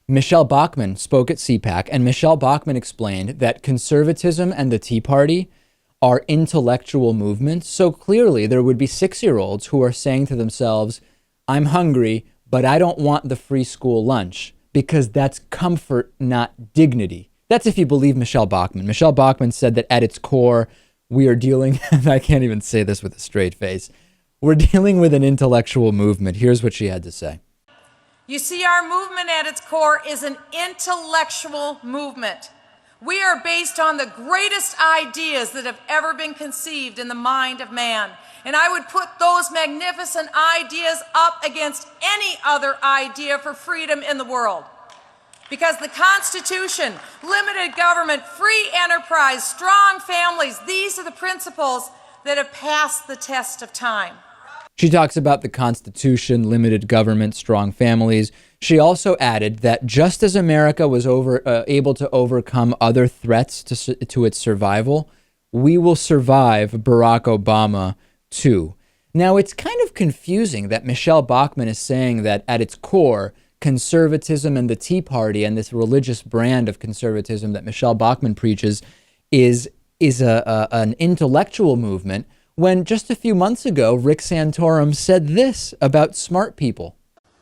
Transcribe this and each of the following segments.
Michele Bachmann spoke at CPAC, and Michele Bachmann explained that conservatism and the Tea Party are intellectual movements. So clearly there would be 6-year-olds who are saying to themselves, I'm hungry, but I don't want the free school lunch because that's comfort, not dignity. That's if you believe Michele Bachmann. Michele Bachmann said that at its core, we are dealing, and I can't even say this with a straight face, we're dealing with an intellectual movement. Here's what she had to say. You see, our movement at its core is an intellectual movement. We are based on the greatest ideas that have ever been conceived in the mind of man. And I would put those magnificent ideas up against any other idea for freedom in the world. Because the Constitution, limited government, free enterprise, strong families, these are the principles that have passed the test of time. She talks about the Constitution, limited government, strong families. She also added that just as America was able to overcome other threats to its survival, we will survive Barack Obama too. Now, it's kind of confusing that Michele Bachmann is saying that at its core, conservatism and the Tea Party and this religious brand of conservatism that Michele Bachmann preaches is an intellectual movement, when just a few months ago, Rick Santorum said this about smart people.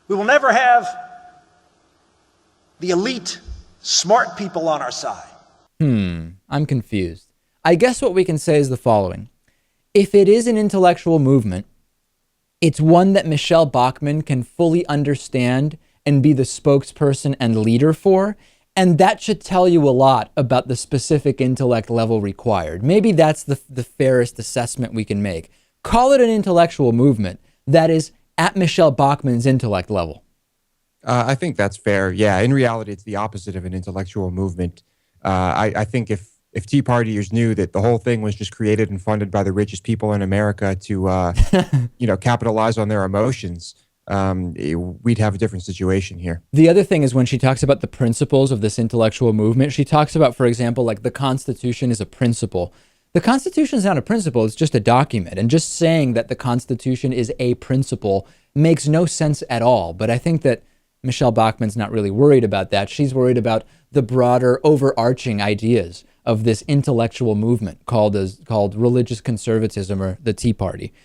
We will never have the elite smart people on our side. I'm confused. I guess what we can say is the following. If it is an intellectual movement, it's one that Michele Bachmann can fully understand and be the spokesperson and leader for. And that should tell you a lot about the specific intellect level required. Maybe that's the fairest assessment we can make. Call it an intellectual movement that is at Michele Bachmann's intellect level. I think that's fair. Yeah, in reality, it's the opposite of an intellectual movement. I think if Tea Partiers knew that the whole thing was just created and funded by the richest people in America to, capitalize on their emotions, we'd have a different situation here. The other thing is when she talks about the principles of this intellectual movement, she talks about, for example, like the Constitution is a principle. The Constitution is not a principle, it's just a document. And just saying that the Constitution is a principle makes no sense at all. But I think that Michele Bachmann's not really worried about that. She's worried about the broader overarching ideas of this intellectual movement called religious conservatism or the Tea Party.